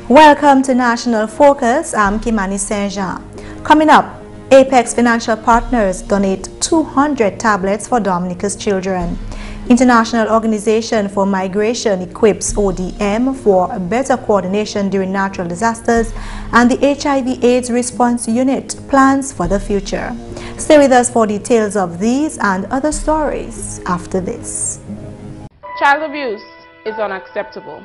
Welcome to National Focus. I'm Kimani. Coming up, Apex Financial Partners donate 200 tablets for Dominica's children. International Organization for Migration equips ODM for better coordination during natural disasters, and the HIV/AIDS Response Unit plans for the future. Stay with us for details of these and other stories after this. Child abuse is unacceptable.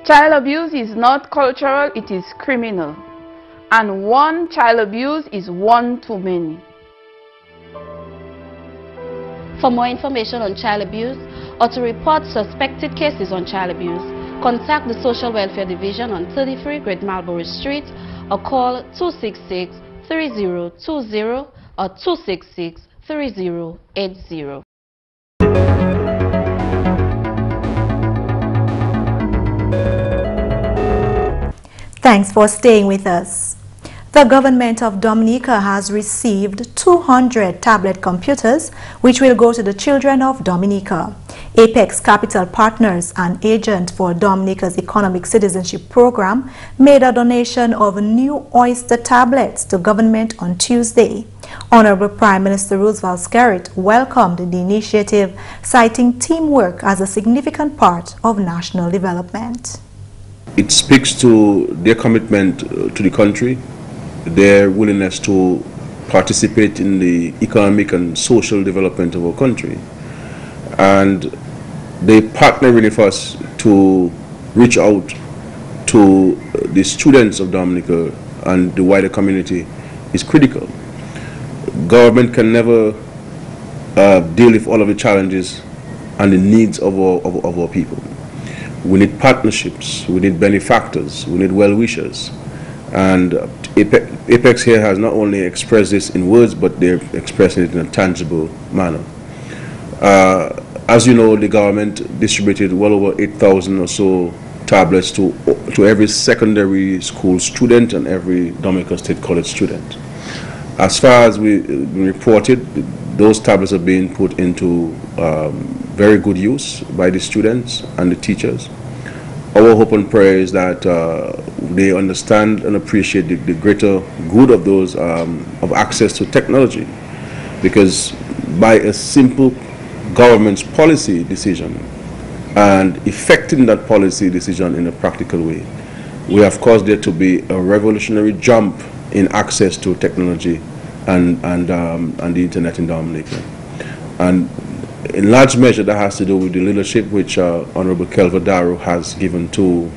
Child abuse is not cultural, it is criminal. And one child abuse is one too many. For more information on child abuse or to report suspected cases on child abuse, contact the Social Welfare Division on 33 Great Marlborough Street or call 266-3020 or 266-3080. Thanks for staying with us. The government of Dominica has received 200 tablet computers which will go to the children of Dominica. Apex Capital Partners, an agent for Dominica's Economic Citizenship Program, made a donation of new Oyster tablets to government on Tuesday. Honorable Prime Minister Roosevelt Skerrit welcomed the initiative, citing teamwork as a significant part of national development. It speaks to their commitment to the country, their willingness to participate in the economic and social development of our country. And they partner really for us to reach out to the students of Dominica and the wider community is critical. Government can never deal with all of the challenges and the needs of our people. We need partnerships, we need benefactors, we need well-wishers. And Apex here has not only expressed this in words, but they're expressing it in a tangible manner. As you know, the government distributed well over 8,000 or so tablets to every secondary school student and every Dominica State College student. As far as we reported, those tablets are being put into very good use by the students and the teachers. Our hope and prayer is that they understand and appreciate the greater good of those of access to technology, because by a simple government's policy decision and effecting that policy decision in a practical way, we have caused there to be a revolutionary jump in access to technology and the internet in Dominica. And in large measure that has to do with the leadership which Honorable Kelvin has given to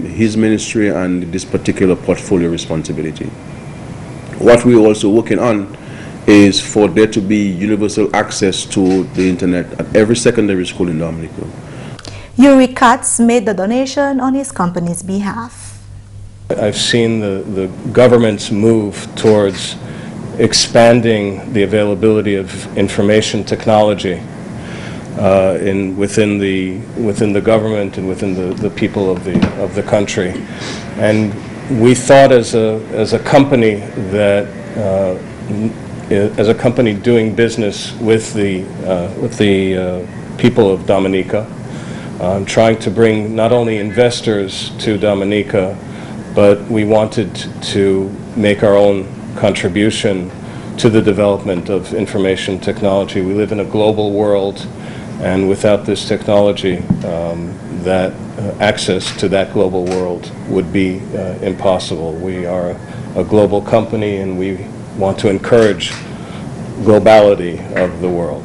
his ministry and this particular portfolio responsibility. What we're also working on is for there to be universal access to the internet at every secondary school in Dominica. Yuri Katz made the donation on his company's behalf. I've seen the government's move towards expanding the availability of information technology within the government and within the people of the country, and we thought as a company that as a company doing business with the people of Dominica, trying to bring not only investors to Dominica, but we wanted to make our own contribution to the development of information technology. We live in a global world, and without this technology, that access to that global world would be impossible. We are a global company, and we want to encourage globality of the world.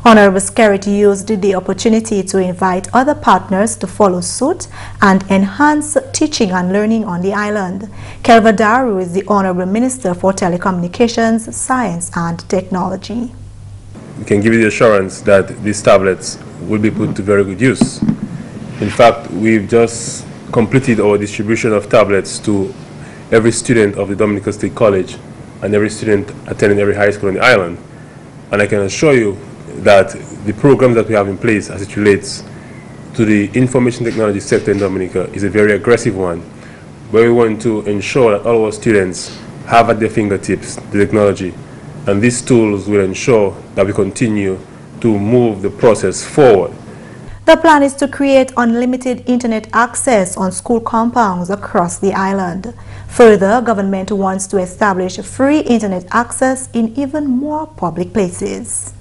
Honorable Skerrit used the opportunity to invite other partners to follow suit and enhance teaching and learning on the island. Kelvin Daru is the Honorable Minister for Telecommunications, Science and Technology. We can give you the assurance that these tablets will be put to very good use. In fact, we've just completed our distribution of tablets to every student of the Dominica State College and every student attending every high school on the island. And I can assure you that the program that we have in place as it relates to the information technology sector in Dominica is a very aggressive one, where we want to ensure that all our students have at their fingertips the technology, and these tools will ensure that we continue to move the process forward. The plan is to create unlimited internet access on school compounds across the island. Further, government wants to establish free internet access in even more public places.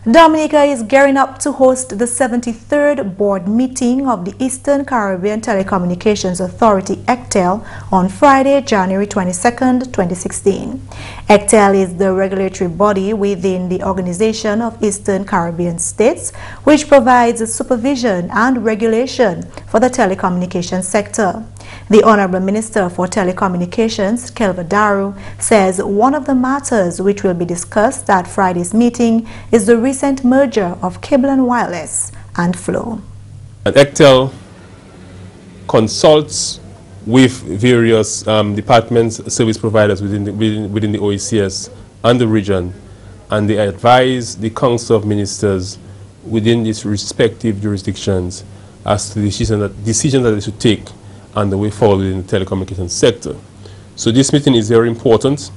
Dominica is gearing up to host the 73rd board meeting of the Eastern Caribbean Telecommunications Authority, ECTEL, on Friday, January 22nd, 2016. ECTEL is the regulatory body within the Organization of Eastern Caribbean States, which provides supervision and regulation for the telecommunications sector. The Honorable Minister for Telecommunications, Kelva Daru, says one of the matters which will be discussed at Friday's meeting is the recent merger of Cable and Wireless and Flow. ECTEL consults with various departments, service providers within the OECS and the region, and they advise the Council of Ministers within these respective jurisdictions as to the decisions that they should take and the way forward in the telecommunications sector. So this meeting is very important,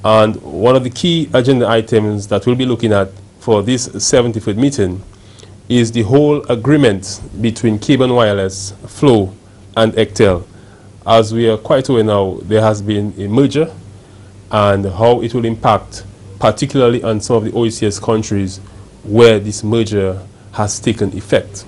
and one of the key agenda items that we'll be looking at for this 75th meeting is the whole agreement between Cable and Wireless, Flow, and ECTEL. As we are quite aware now, there has been a merger, and how it will impact particularly on some of the OECS countries where this merger has taken effect.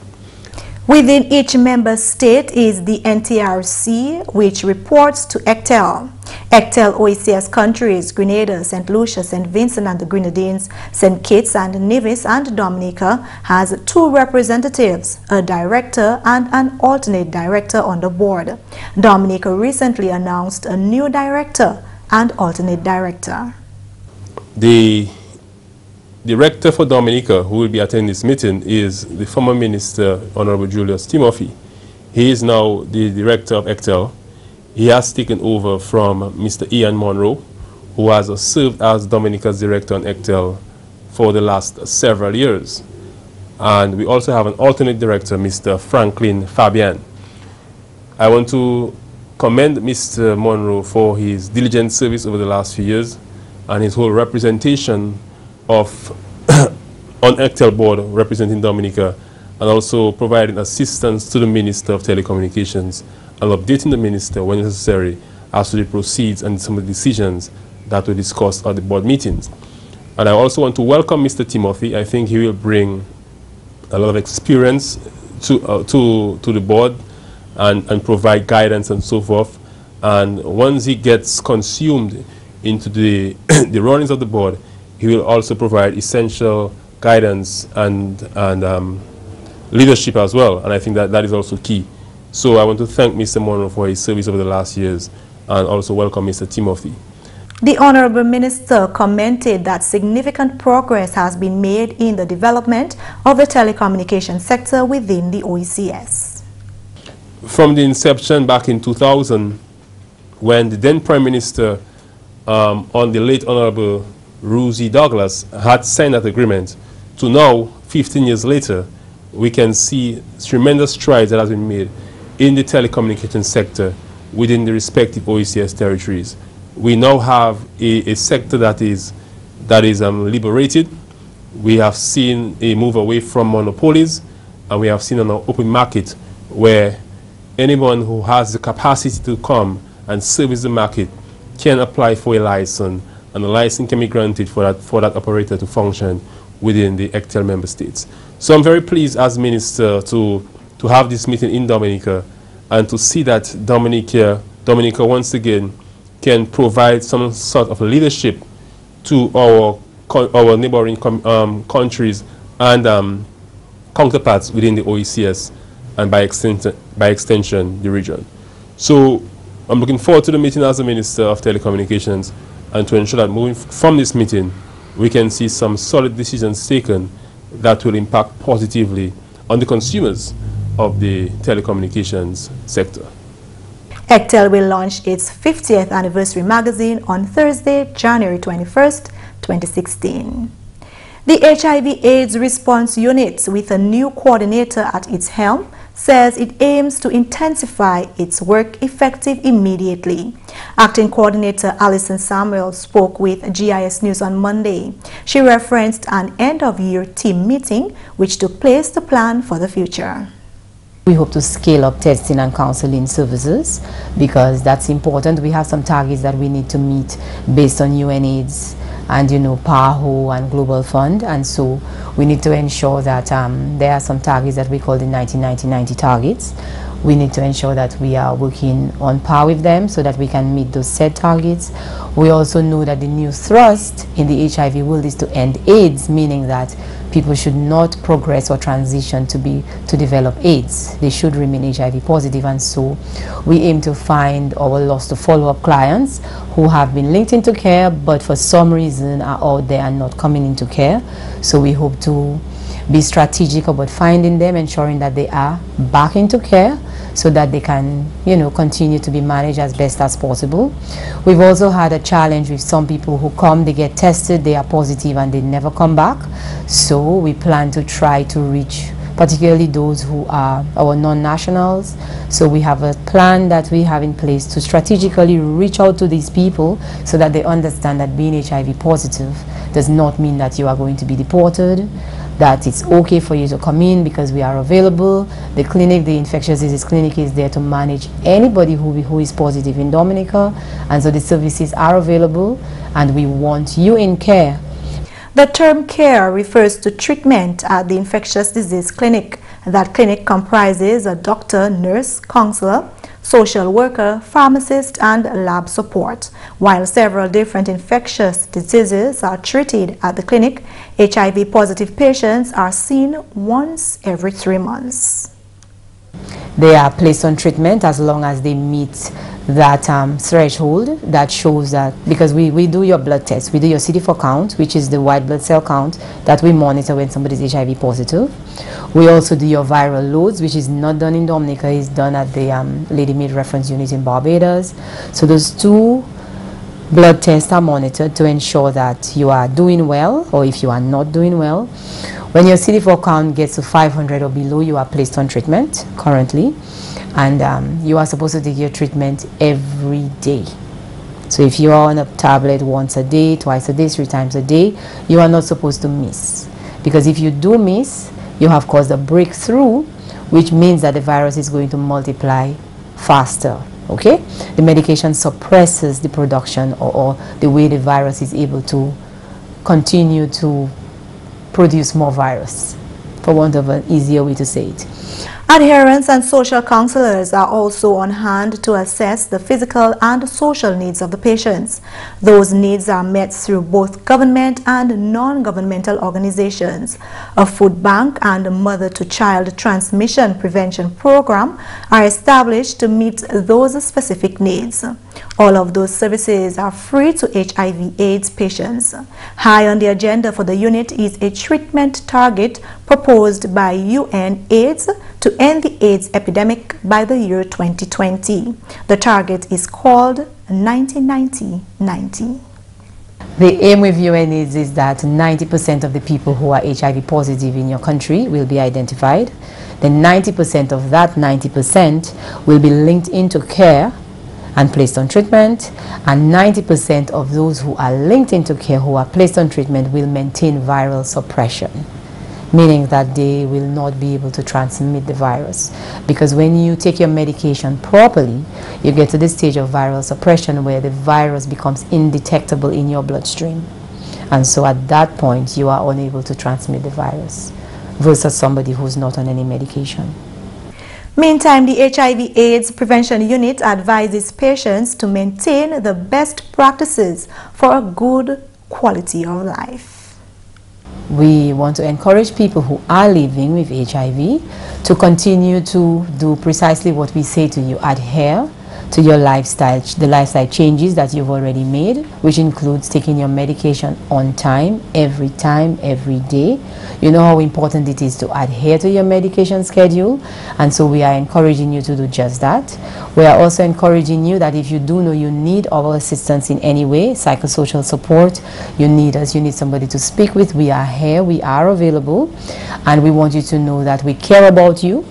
Within each member state is the NTRC, which reports to ECTEL. ECTEL OECS countries, Grenada, St. Lucia, St. Vincent and the Grenadines, St. Kitts and Nevis and Dominica has 2 representatives, a director and an alternate director on the board. Dominica recently announced a new director and alternate director. The director for Dominica, who will be attending this meeting, is the former Minister, Honorable Julius Timothy. He is now the director of ECTEL. He has taken over from Mr. Ian Monroe, who has served as Dominica's director on ECTEL for the last several years. And we also have an alternate director, Mr. Franklin Fabian. I want to commend Mr. Monroe for his diligent service over the last few years and his whole representation of on ECTEL board representing Dominica, and also providing assistance to the Minister of Telecommunications and updating the Minister when necessary as to the proceeds and some of the decisions that were discussed at the board meetings. And I also want to welcome Mr. Timothy. I think he will bring a lot of experience to the board and provide guidance and so forth. And once he gets consumed into the runnings of the board, he will also provide essential guidance and leadership as well, and I think that is also key. So I want to thank Mr. Monroe for his service over the last years, and also welcome Mr. Timothy. The Honorable Minister commented that significant progress has been made in the development of the telecommunications sector within the OECS. From the inception back in 2000, when the then Prime Minister, on the late Honorable Rosie Douglas, had signed that agreement, to now, 15 years later, we can see tremendous strides that has been made in the telecommunications sector within the respective OECS territories. We now have a sector that is liberated. We have seen a move away from monopolies, and we have seen an open market where anyone who has the capacity to come and service the market can apply for a license, and the license can be granted for that operator to function within the ECTEL member states. So I'm very pleased as Minister to have this meeting in Dominica, and to see that Dominica once again can provide some sort of leadership to our neighboring countries and counterparts within the OECS, and by extension the region. So I'm looking forward to the meeting as the Minister of Telecommunications, and to ensure that moving from this meeting, we can see some solid decisions taken that will impact positively on the consumers of the telecommunications sector. ECTEL will launch its 50th anniversary magazine on Thursday, January 21st, 2016. The HIV/AIDS response unit, with a new coordinator at its helm, says it aims to intensify its work effective immediately. Acting Coordinator Alison Samuel spoke with GIS News on Monday. She referenced an end-of-year team meeting which took place to plan for the future. We hope to scale up testing and counseling services because that's important. We have some targets that we need to meet based on UNAIDS and PAHO and Global Fund, and so we need to ensure that there are some targets that we call the 90-90-90 targets. We need to ensure that we are working on par with them so that we can meet those set targets. We also know that the new thrust in the HIV world is to end AIDS, meaning that people should not progress or transition to develop AIDS. They should remain HIV positive, and so we aim to find our lost to follow-up clients who have been linked into care but for some reason are out there and not coming into care. So we hope to be strategic about finding them, ensuring that they are back into care so that they can, continue to be managed as best as possible. We've also had a challenge with some people who come, they get tested, they are positive and they never come back. So we plan to try to reach particularly those who are our non-nationals. So we have a plan that we have in place to strategically reach out to these people so that they understand that being HIV positive does not mean that you are going to be deported, that it's okay for you to come in because we are available. The clinic, the infectious disease clinic, is there to manage anybody who is positive in Dominica, and so the services are available and we want you in care. The term care refers to treatment at the infectious disease clinic. That clinic comprises a doctor, nurse, counselor, social worker, pharmacist, and lab support. While several different infectious diseases are treated at the clinic, HIV positive patients are seen once every 3 months. They are placed on treatment as long as they meet that threshold that shows that, because we do your blood test, we do your CD4 count, which is the white blood cell count that we monitor when somebody is HIV positive. We also do your viral loads, which is not done in Dominica, is done at the Lady Maid Reference Unit in Barbados. So those two blood tests are monitored to ensure that you are doing well or if you are not doing well. When your CD4 count gets to 500 or below, you are placed on treatment currently. And you are supposed to take your treatment every day. So if you are on a tablet once a day, twice a day, 3 times a day, you are not supposed to miss. Because if you do miss, you have caused a breakthrough, which means that the virus is going to multiply faster. Okay? The medication suppresses the production or the way the virus is able to continue to produce more virus, for want of an easier way to say it. Adherents and social counselors are also on hand to assess the physical and social needs of the patients. Those needs are met through both government and non-governmental organizations. A food bank and a mother-to-child transmission prevention program are established to meet those specific needs. All of those services are free to HIV/AIDS patients. High on the agenda for the unit is a treatment target proposed by UNAIDS to end the AIDS epidemic by the year 2020. The target is called 90-90-90. The aim with UNAIDS is that 90% of the people who are HIV positive in your country will be identified. Then 90% of that 90% will be linked into care and placed on treatment, and 90% of those who are linked into care who are placed on treatment will maintain viral suppression, meaning that they will not be able to transmit the virus. Because when you take your medication properly, you get to the stage of viral suppression where the virus becomes indetectable in your bloodstream. And so at that point, you are unable to transmit the virus versus somebody who's not on any medication. Meantime, the HIV/AIDS Prevention Unit advises patients to maintain the best practices for a good quality of life. We want to encourage people who are living with HIV to continue to do precisely what we say to you: adhere to your lifestyle, the lifestyle changes that you've already made, which includes taking your medication on time, every day. You know how important it is to adhere to your medication schedule, and so we are encouraging you to do just that. We are also encouraging you that if you do know you need our assistance in any way, psychosocial support, you need us, you need somebody to speak with, we are here, we are available, and we want you to know that we care about you.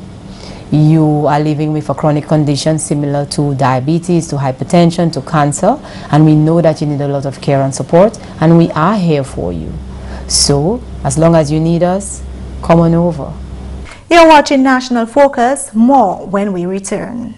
you are living with a chronic condition similar to diabetes, to hypertension, to cancer, and we know that you need a lot of care and support, and we are here for you. So, as long as you need us, come on over. You're watching National Focus. More when we return.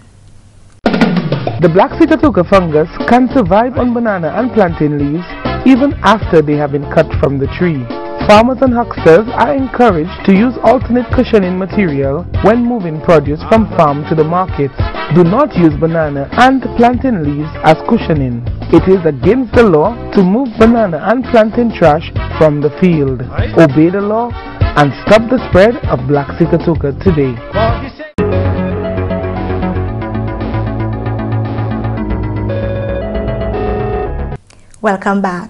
The black Sikatuka fungus can survive on banana and plantain leaves even after they have been cut from the tree. Farmers and hucksters are encouraged to use alternate cushioning material when moving produce from farm to the market. Do not use banana and plantain leaves as cushioning. It is against the law to move banana and plantain trash from the field. Obey the law and stop the spread of black Sikatuka today. Welcome back.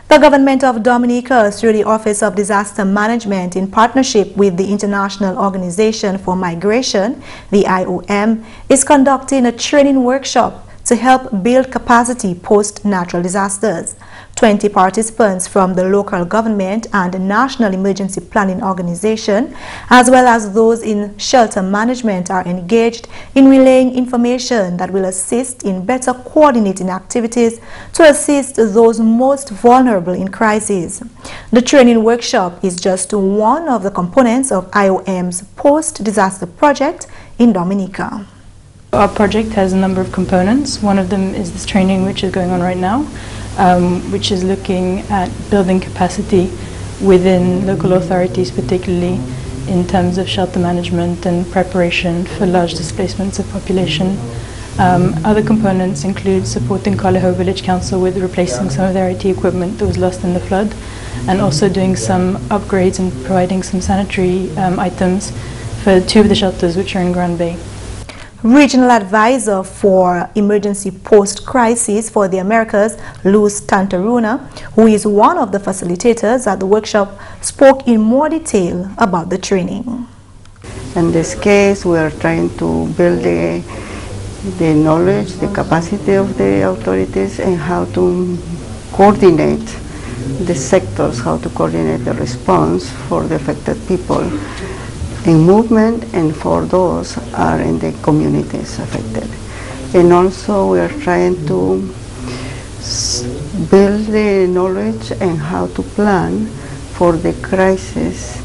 The government of Dominica, through the Office of Disaster Management in partnership with the International Organization for Migration, the IOM, is conducting a training workshop to help build capacity post-natural disasters. 20 participants from the local government and the National Emergency Planning Organization, as well as those in shelter management, are engaged in relaying information that will assist in better coordinating activities to assist those most vulnerable in crisis. The training workshop is just one of the components of IOM's post-disaster project in Dominica. Our project has a number of components. One of them is this training which is going on right now, which is looking at building capacity within local authorities, particularly in terms of shelter management and preparation for large displacements of population. Other components include supporting Kaleho Village Council with replacing some of their IT equipment that was lost in the flood, and also doing some upgrades and providing some sanitary items for 2 of the shelters which are in Grand Bay. Regional Advisor for Emergency Post-Crisis for the Americas, Luce Tantaruna, who is one of the facilitators at the workshop, spoke in more detail about the training. In this case, we are trying to build the knowledge, the capacity of the authorities, and how to coordinate the sectors, how to coordinate the response for the affected people in movement and for those are in the communities affected. And also we are trying to build the knowledge and how to plan for the crisis,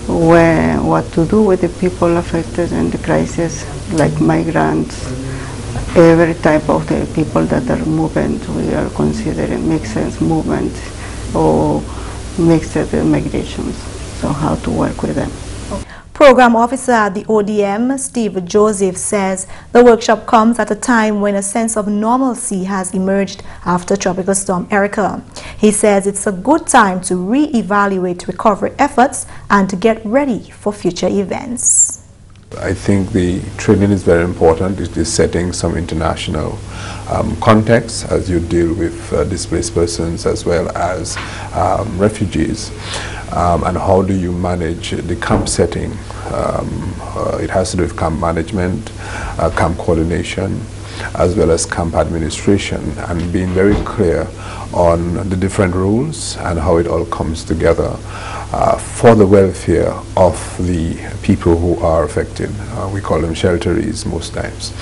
what to do with the people affected in the crisis, like migrants, every type of the people that are moving. We are considering mixed movement or mixed migrations, so how to work with them. Program Officer at the ODM, Steve Joseph, says the workshop comes at a time when a sense of normalcy has emerged after Tropical Storm Erica. He says it's a good time to re-evaluate recovery efforts and to get ready for future events. I think the training is very important. It is setting some international context as you deal with displaced persons as well as refugees. And how do you manage the camp setting? It has to do with camp management, camp coordination, as well as camp administration, and being very clear on the different rules and how it all comes together for the welfare of the people who are affected. We call them shelterees most times.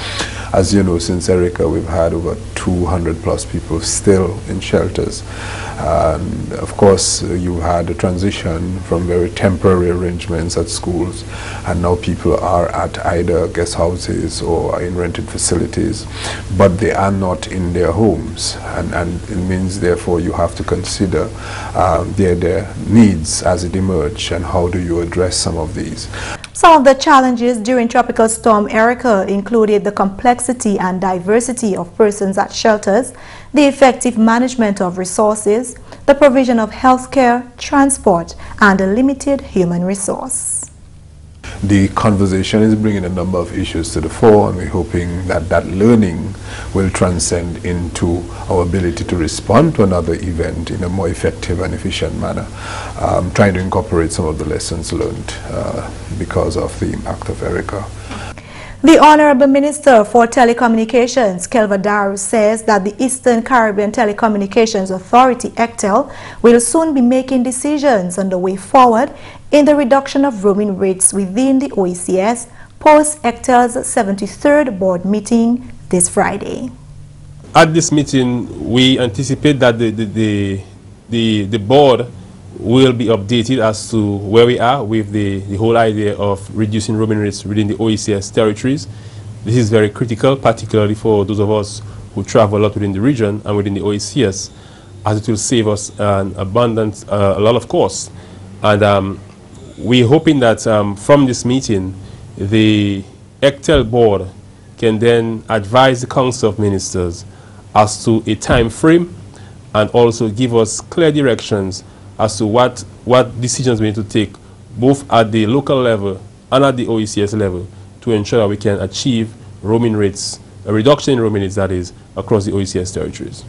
As you know, since Erica, we've had over 200 plus people still in shelters. And of course, you had a transition from very temporary arrangements at schools, and now people are at either guest houses or in rented facilities, but they are not in their homes. And it means, therefore, you have to consider their needs as it emerge, and how do you address some of these. Some of the challenges during Tropical Storm Erica included the complexity and diversity of persons at shelters, the effective management of resources, the provision of health care, transport, and a limited human resource. The conversation is bringing a number of issues to the fore, and we're hoping that that learning will transcend into our ability to respond to another event in a more effective and efficient manner, trying to incorporate some of the lessons learned because of the impact of Erica. The Honorable Minister for Telecommunications, Kelva Daru, says that the Eastern Caribbean Telecommunications Authority, ECTEL, will soon be making decisions on the way forward in the reduction of roaming rates within the OECS, post-ECTEL's 73rd board meeting this Friday. At this meeting, we anticipate that the board will be updated as to where we are with the whole idea of reducing roaming rates within the OECS territories. This is very critical, particularly for those of us who travel a lot within the region and within the OECS, as it will save us an abundant, a lot of costs. And we're hoping that from this meeting, the ECTEL board can then advise the Council of Ministers as to a time frame and also give us clear directions as to what decisions we need to take both at the local level and at the OECS level to ensure that we can achieve roaming rates, a reduction in roaming rates, that is, across the OECS territories.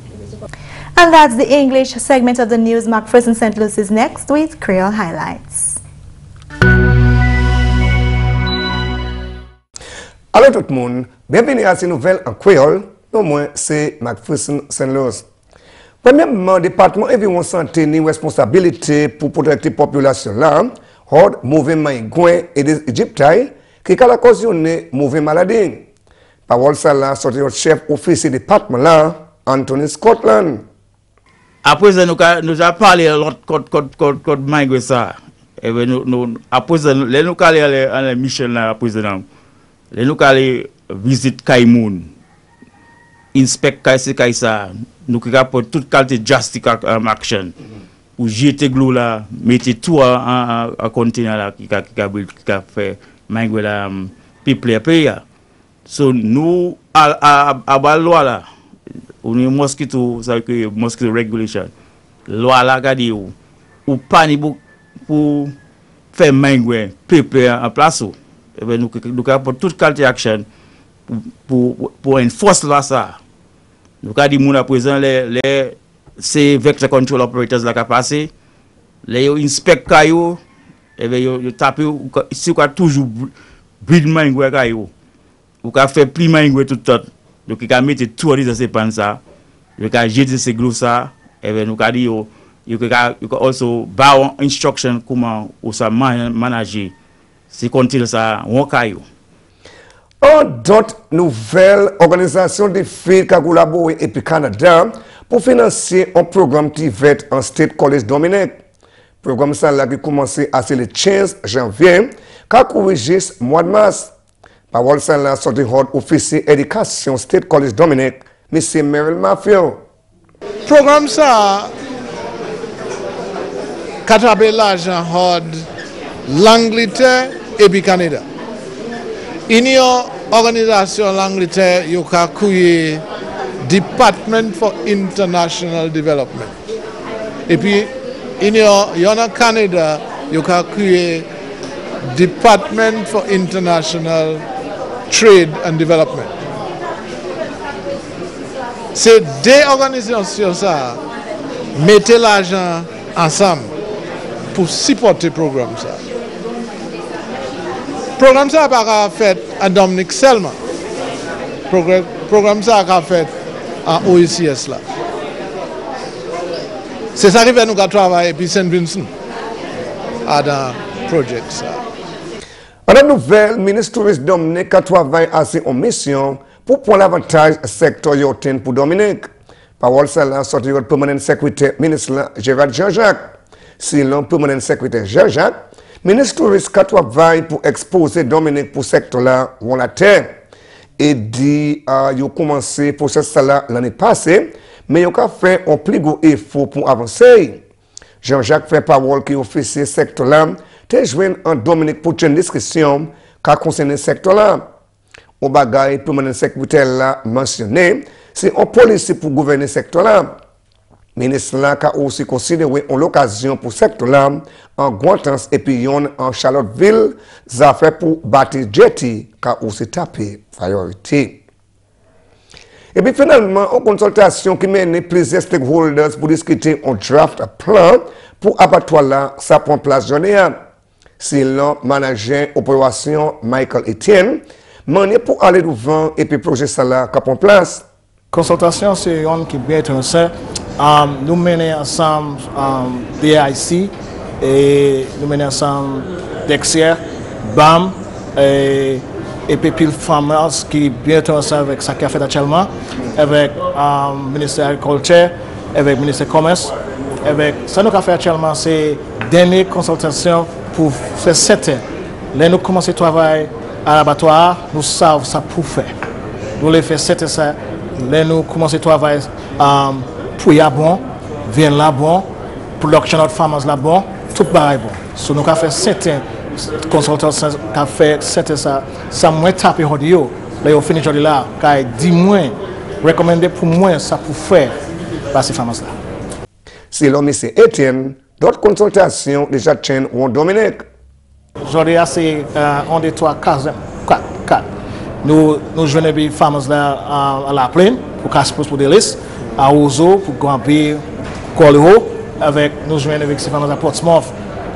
And that's the English segment of the news. McPherson St. Luce is next with Creole highlights. Allô tout le monde, bienvenue à ces nouvelles en créole. Non, moi, c'est McPherson St. Luce. Premièrement, le département environ santé ni responsabilité pour protéger la population là, hors mauvais maïgouin et des Égyptiens qui a occasionné mauvais maladie. Parole ça là, sorti le chef officier du département là, Anthony Scotland. Après ça, nous avons parlé de l'autre code maïgouin ça. Et nous, après ça, nous allons aller à la mission là, après ça, nous allons aller visiter Kaimoun. Inspect Kaisa, nous avons toute qualité de drastic action. Pour jeter glou là, mettre tout en conteneur là qui a fait manger la people pays. So nous à loi là, on est mosquito, ça veut dire mosquito regulation. Loi là gadi ou pas ni pour faire manger people en place. Et ben nous avons toute qualité action pour enforcer là ça. Nous avons dit que à présent, ces vector control operators là qui passé, les inspectent caillou, et bien ils tapent, si vous avez toujours bride mangue caillou, vous avez fait plus mangue tout le temps, donc vous avez mis tout dans ces pans ça, vous avez jeté ces glous ça, et bien nous avons dit you can also buy instruction comment vous ça manager, si continue ça, on caillou. D'autres nouvelles organisations de filles qui ont collaboré et puis Canada pour financer un programme TVET en State College Dominica. Le programme ça là qui commencé à le 15 janvier, qui a corrigé le mois de mars. Parole ça là sorti hors officier éducation State College Dominica, M. Merrill Mafio. Programme ça, qui l'argent hors l'Angleterre et puis Canada. Union organisation l'Angleterre, you can créer Department for International Development. Et puis, Union Canada, you can créer Department for International Trade and Development. C'est deux organisations ça, mettez l'argent ensemble pour supporter le programme ça. Le programme ça n'a pas fait à Dominique seulement. Le programme ça a fait à OECS là. C'est ça qui fait nous travailler et puis Saint Vincent dans le projet ça. En la nouvelle, le ministre touriste Dominique a travaillé assez en mission pour prendre l'avantage du secteur yotin pour Dominique. Parole ça là sorti le permanent secrétaire ministre Gérard Jean-Jacques. Si le permanent secrétaire Jean-Jacques, ministre touriste qui travaille pour exposer Dominique pour ce secteur-là, on la terre. Et dit, il a commencé pour ce là l'année passée, mais il a fait un plus gros effort pour avancer. Jean-Jacques fait parole qui officier ce secteur-là, te joint en Dominique pour une discussion qui concerne ce secteur-là. Au bagage, le permanent secrétaire là mentionné, c'est un policy pour gouverner ce secteur-là. Le ministre là a aussi considéré l'occasion pour ce secteur-là en Guantans et puis en Charlottesville, ça fait pour bâtir jetty qui a aussi tapé priorité. Et puis finalement, en consultation qui mène plusieurs stakeholders pour discuter un draft plan pour abattoir là, ça prend place journée. C'est le manager opération Michael Etienne, mené pour aller devant et puis projet ça là qui prend place. Consultation, c'est un qui est bien intéressant. Nous menons ensemble DIC et nous menons ensemble Dexia, BAM et et puis pile femmes qui bien ensemble avec ça qui a fait actuellement, avec le ministère de l'Agriculture, avec le ministère du Commerce, avec ça nous a fait actuellement c'est dernière consultation pour faire certain. Là nous commençons à travailler à l'abattoir, nous savons ça pour faire. Nous les faire certain ça. Là nous commençons à travailler pour y bon, vient là bon, production de farmers là bon, tout pareil bon. So nous avons fait certain consultation qui a fait certain ça moins taper audio. Là on finit aujourd'hui là, car 10 mois recommandé pour moi ça pour faire par ces farmers là. C'est l'homme M. Etienne, d'autres consultations déjà tiennent en Dominique. Aujourd'hui, c'est 1, 2, 3, 4. Nous jouons des femmes là à la plaine pour casser pour des listes, à Ozo pour grimper Colero, avec nous jouons avec ces femmes à Portsmouth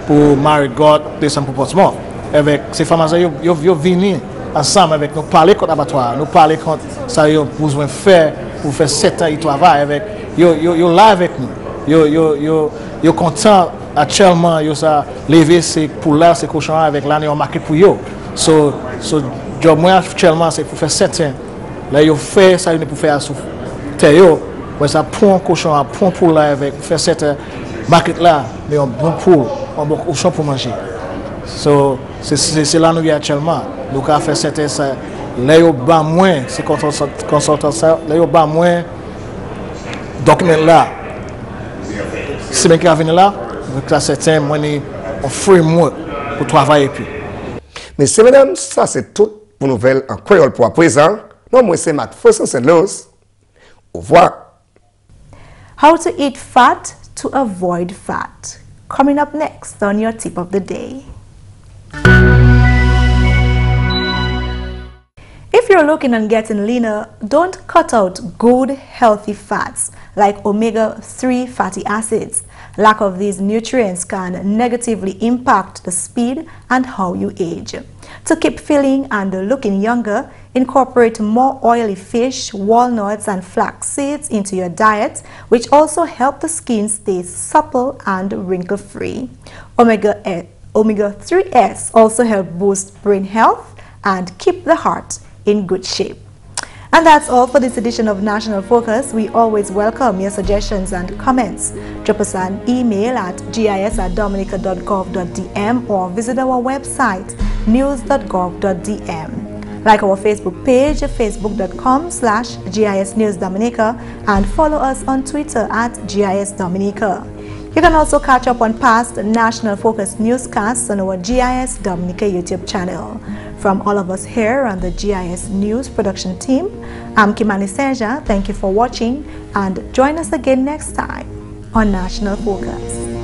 pour Marigot, descendre pour Portsmouth. Avec ces femmes là, ils viennent ensemble avec nous parler contre l'abattoir, nous parler contre ça ils ont besoin de faire pour faire 7 ans ils travaillent avec ils là avec nous. Yo content actuellement yo ça lever c'est pour là c'est cochon avec l'année on marqué pour yo so job moi actuellement c'est pour faire certain là yo fait ça pour faire sous terre yo ouais ça prend cochon prend pour là avec faire certain market là mais on bon pour on bon cochon pour manger so c'est là nous actuellement nous ca faire certain ça là yo ba moins c'est consultant ça là yo ba moins document là. Si bien qu'il venir là, donc c'est un framework pour travailler plus. Messieurs, mesdames, ça c'est tout pour nouvelles en créole pour à présent. Non, moi c'est McPherson, c'est Luce. Au revoir. How to eat fat to avoid fat. Coming up next on your tip of the day. If you're looking on getting leaner, don't cut out good, healthy fats like omega-3 fatty acids. Lack of these nutrients can negatively impact the speed and how you age. To keep feeling and looking younger, incorporate more oily fish, walnuts, and flax seeds into your diet, which also help the skin stay supple and wrinkle-free. Omega-3s also help boost brain health and keep the heart in good shape. And that's all for this edition of National Focus. We always welcome your suggestions and comments. Drop us an email at gis@dominica.gov.dm or visit our website news.gov.dm. Like our Facebook page, facebook.com/GIS News Dominica, and follow us on Twitter at GIS Dominica. You can also catch up on past National Focus newscasts on our GIS Dominica YouTube channel. From all of us here on the GIS News production team, I'm Kimani. Thank you for watching and join us again next time on National Focus.